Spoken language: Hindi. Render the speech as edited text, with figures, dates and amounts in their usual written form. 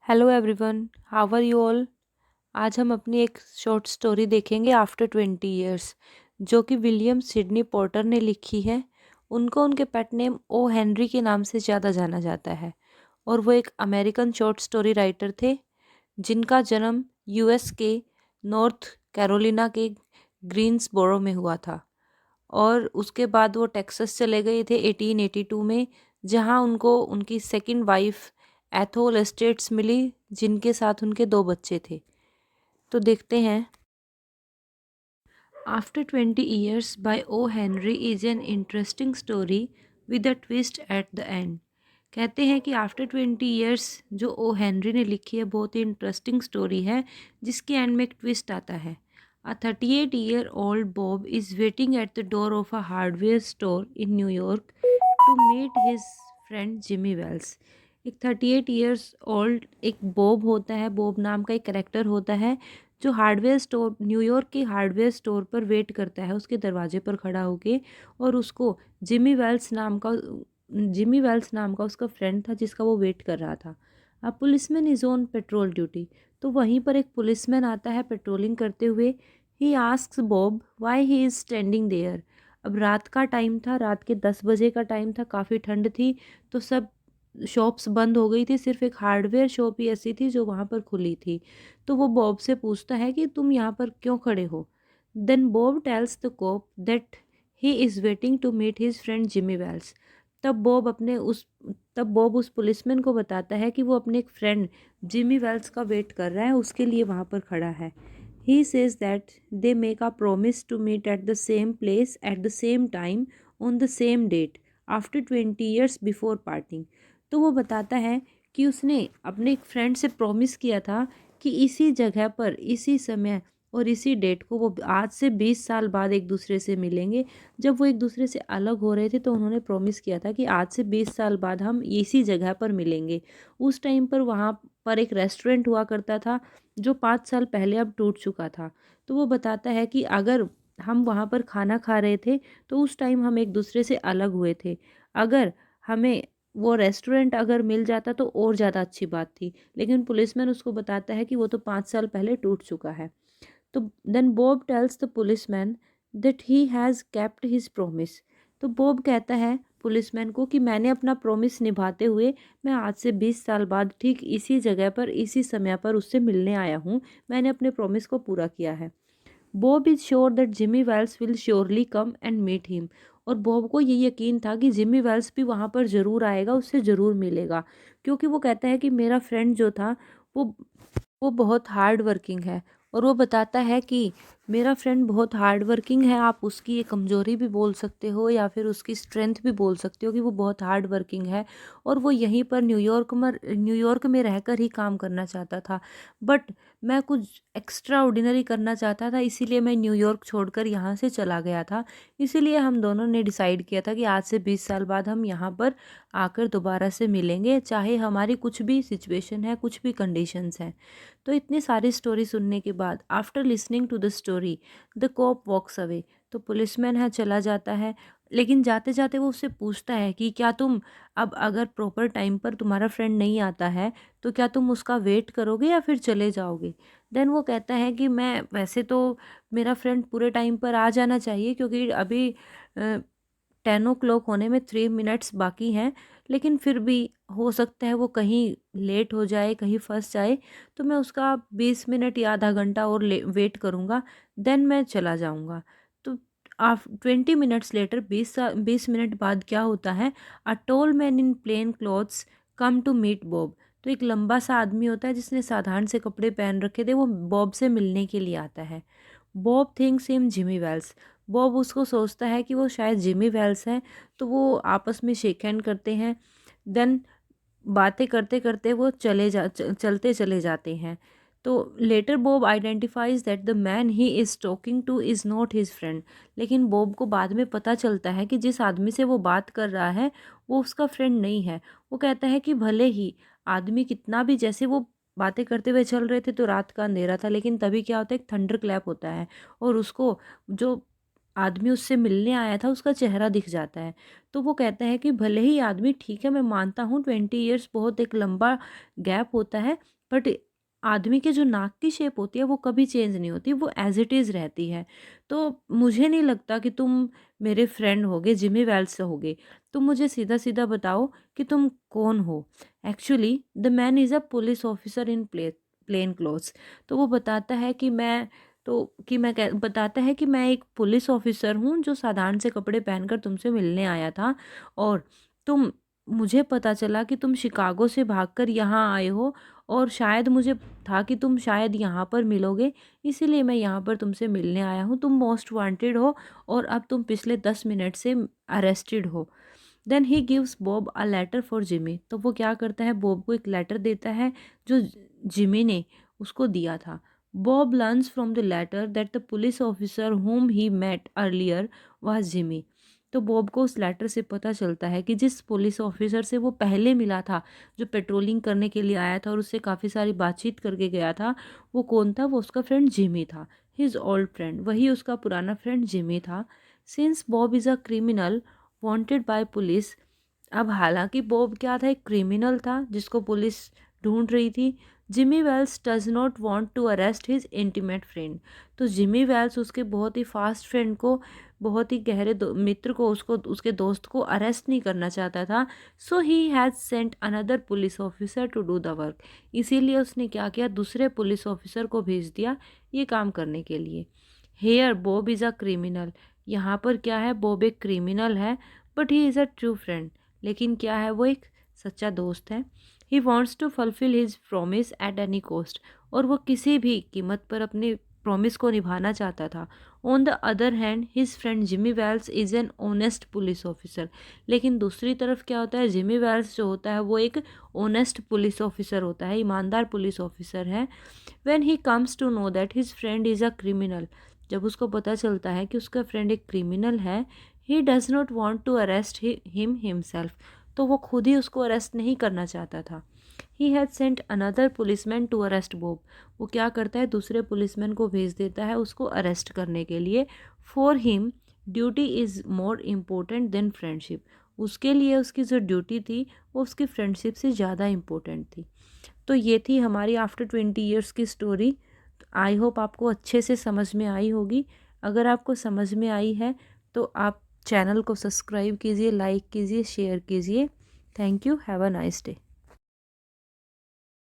Hello everyone, how are you all. आज हम अपनी एक शॉर्ट स्टोरी देखेंगे आफ्टर 20 ईयर्स, जो कि विलियम सिडनी पोर्टर ने लिखी है। उनको उनके पेट नेम ओ हेनरी के नाम से ज़्यादा जाना जाता है और वो एक अमेरिकन शॉर्ट स्टोरी राइटर थे जिनका जन्म यूएस के नॉर्थ कैरोलिना के ग्रीन्सबोरो में हुआ था और उसके बाद वो टेक्सास चले गए थे 1882 में, जहां उनको उनकी सेकंड वाइफ एथोल एस्टेट्स मिली, जिनके साथ उनके दो बच्चे थे। तो देखते हैं। After 20 years by O Henry is an interesting story with a twist at the end. कहते हैं कि आफ्टर 20 ईयर्स जो ओ हेनरी ने लिखी है बहुत ही इंटरेस्टिंग स्टोरी है, जिसके एंड में एक ट्विस्ट आता है। A 38-year-old Bob is waiting at the door of a hardware store in New York to meet his friend Jimmy Wells. एक 38 ईयर्स ओल्ड एक बॉब होता है, बॉब नाम का एक करेक्टर होता है जो हार्डवेयर स्टोर न्यूयॉर्क के हार्डवेयर स्टोर पर वेट करता है, उसके दरवाजे पर खड़ा होके। और उसको जिमी वेल्स नाम का उसका फ्रेंड था जिसका वो वेट कर रहा था। अब policeman is on petrol duty. तो वहीं पर एक पुलिसमैन आता है पेट्रोलिंग करते हुए। He asks Bob why he is standing there. अब रात का टाइम था, रात के 10 बजे का टाइम था, काफ़ी ठंड थी। तो सब शॉप्स बंद हो गई थी, सिर्फ एक हार्डवेयर शॉप ही ऐसी थी जो वहाँ पर खुली थी। तो वो बॉब से पूछता है कि तुम यहाँ पर क्यों खड़े हो। Then Bob tells the cop that he is waiting to meet his friend Jimmy Wells. तब बॉब अपने उस तब बॉब उस पुलिसमैन को बताता है कि वो अपने एक फ्रेंड जिमी वेल्स का वेट कर रहा है, उसके लिए वहाँ पर खड़ा है। He says that they make a promise to meet at the same place at the same time on the same date after 20 years before parting. तो वो बताता है कि उसने अपने एक फ्रेंड से प्रॉमिस किया था कि इसी जगह पर इसी समय और इसी डेट को वो आज से 20 साल बाद एक दूसरे से मिलेंगे। जब वो एक दूसरे से अलग हो रहे थे तो उन्होंने प्रॉमिस किया था कि आज से 20 साल बाद हम इसी जगह पर मिलेंगे। उस टाइम पर वहाँ पर एक रेस्टोरेंट हुआ करता था जो 5 साल पहले अब टूट चुका था। तो वो बताता है कि अगर हम वहाँ पर खाना खा रहे थे तो उस टाइम हम एक दूसरे से अलग हुए थे। अगर हमें वो रेस्टोरेंट अगर मिल जाता तो और ज़्यादा अच्छी बात थी, लेकिन पुलिसमैन उसको बताता है कि वो तो 5 साल पहले टूट चुका है। तो then Bob tells the policeman that he has kept his promise. तो बॉब कहता है पुलिसमैन को कि मैंने अपना प्रोमिस निभाते हुए मैं आज से 20 साल बाद ठीक इसी जगह पर इसी समय पर उससे मिलने आया हूँ। मैंने अपने प्रोमिस को पूरा किया है। Bob is sure that Jimmy Wells will surely come and meet him. और बॉब को ये यकीन था कि जिमी वेल्स भी वहाँ पर ज़रूर आएगा, उससे ज़रूर मिलेगा, क्योंकि वो कहता है कि मेरा फ्रेंड जो था वो वो बहुत हार्ड वर्किंग है। और वो बताता है कि मेरा फ्रेंड बहुत हार्ड वर्किंग है, आप उसकी एक कमज़ोरी भी बोल सकते हो या फिर उसकी स्ट्रेंथ भी बोल सकते हो कि वो बहुत हार्ड वर्किंग है। और वो यहीं पर न्यूयॉर्क में रहकर ही काम करना चाहता था, बट मैं कुछ एक्स्ट्रा ऑर्डिनरी करना चाहता था, इसीलिए मैं न्यूयॉर्क छोड़कर यहाँ से चला गया था। इसीलिए हम दोनों ने डिसाइड किया था कि आज से 20 साल बाद हम यहाँ पर आकर दोबारा से मिलेंगे, चाहे हमारी कुछ भी सिचुएशन है, कुछ भी कंडीशंस हैं। तो इतनी सारी स्टोरी सुनने के बाद after listening to the story the cop walks away. तो पुलिसमैन है चला जाता है, लेकिन जाते जाते वो उससे पूछता है कि क्या तुम अब अगर प्रॉपर टाइम पर तुम्हारा फ्रेंड नहीं आता है तो क्या तुम उसका वेट करोगे या फिर चले जाओगे। देन वो कहता है कि मैं वैसे तो मेरा फ्रेंड पूरे टाइम पर आ जाना चाहिए, क्योंकि अभी 10 o'clock होने में 3 मिनट्स बाकी हैं, लेकिन फिर भी हो सकता है वो कहीं लेट हो जाए, कहीं फंस जाए, तो मैं उसका 20 मिनट या आधा घंटा और वेट करूँगा, देन मैं चला जाऊँगा। तो आप 20 मिनट्स लेटर 20 मिनट बाद क्या होता है, a tall man in plain clothes come to meet Bob. तो एक लंबा सा आदमी होता है जिसने साधारण से कपड़े पहन रखे थे, वो बॉब से मिलने के लिए आता है। Bob thinks him Jimmy Wells. Bob उसको सोचता है कि वो शायद जिमी वेल्स हैं, तो वो आपस में शेक हैंड करते हैं। देन बातें करते करते वो चलते चले जाते हैं। तो later Bob identifies that the man he is talking to is not his friend. लेकिन बॉब को बाद में पता चलता है कि जिस आदमी से वो बात कर रहा है वो उसका फ्रेंड नहीं है। वो कहता है कि भले ही आदमी कितना भी, जैसे वो बातें करते हुए चल रहे थे तो रात का अंधेरा था, लेकिन तभी क्या होता है, एक थंडर क्लैप होता है और उसको जो आदमी उससे मिलने आया था उसका चेहरा दिख जाता है। तो वो कहता है कि भले ही आदमी ठीक है, मैं मानता हूँ 20 ईयर्स बहुत एक लंबा गैप होता है, बट आदमी के जो नाक की शेप होती है वो कभी चेंज नहीं होती, वो एज़ इट इज़ रहती है। तो मुझे नहीं लगता कि तुम मेरे फ्रेंड होगे, जिमी वेल्स से होगे। तुम मुझे सीधा-सीधा बताओ कि तुम कौन हो? Actually the man is a police officer in plain clothes. तो वो बताता है कि मैं एक पुलिस ऑफिसर हूँ जो साधारण से कपड़े पहनकर तुमसे मिलने आया था, और तुम मुझे पता चला कि तुम शिकागो से भागकर यहाँ आए हो, और शायद मुझे था कि तुम शायद यहाँ पर मिलोगे, इसीलिए मैं यहाँ पर तुमसे मिलने आया हूँ। तुम मोस्ट वांटेड हो और अब तुम पिछले 10 मिनट से अरेस्टेड हो। Then he gives Bob a letter for Jimmy. तो वो क्या करता है, बॉब को एक लेटर देता है जो जिमी ने उसको दिया था। Bob learns from the letter that the police officer whom he met earlier was Jimmy. तो बॉब को उस लेटर से पता चलता है कि जिस पुलिस ऑफिसर से वो पहले मिला था, जो पेट्रोलिंग करने के लिए आया था और उससे काफ़ी सारी बातचीत करके गया था, वो कौन था? वो उसका फ्रेंड जिमी था। हिज ओल्ड फ्रेंड, वही उसका पुराना फ्रेंड जिमी था। Since Bob is a criminal wanted bye police. अब हालांकि बॉब क्या था, एक क्रिमिनल था जिसको पुलिस ढूंढ रही थी। Jimmy Wells does not want to arrest his intimate friend. तो जिमी वेल्स उसके बहुत ही फास्ट फ्रेंड को, बहुत ही गहरे मित्र को, उसको उसके दोस्त को अरेस्ट नहीं करना चाहता था। So he has sent another police officer to do the work. इसीलिए उसने क्या किया, दूसरे पुलिस ऑफिसर को भेज दिया ये काम करने के लिए। Here Bob is a criminal. यहाँ पर क्या है, बॉब एक क्रिमिनल है, but he is a true friend. लेकिन क्या है, वो एक सच्चा दोस्त है। He wants to fulfil his promise at any cost. और वो किसी भी कीमत पर अपने प्रॉमिस को निभाना चाहता था। On the other hand his friend Jimmy Wells is an honest police officer. लेकिन दूसरी तरफ क्या होता है, जिमी वेल्स जो होता है वो एक ऑनेस्ट पुलिस ऑफिसर होता है, ईमानदार पुलिस ऑफिसर है। When he comes to know that his friend is a criminal, जब उसको पता चलता है कि उसका फ्रेंड एक क्रिमिनल है, he does not want to arrest him himself. तो वो खुद ही उसको अरेस्ट नहीं करना चाहता था। He had sent another policeman to arrest Bob. वो क्या करता है, दूसरे पुलिसमैन को भेज देता है उसको अरेस्ट करने के लिए। For him duty is more important then friendship. उसके लिए उसकी जो ड्यूटी थी वो उसकी फ्रेंडशिप से ज़्यादा इम्पोर्टेंट थी। तो ये थी हमारी आफ्टर 20 ईयर्स की स्टोरी। आई होप आपको अच्छे से समझ में आई होगी। अगर आपको समझ में आई है तो आप चैनल को सब्सक्राइब कीजिए, लाइक कीजिए, शेयर कीजिए। Thank you. Have a nice day.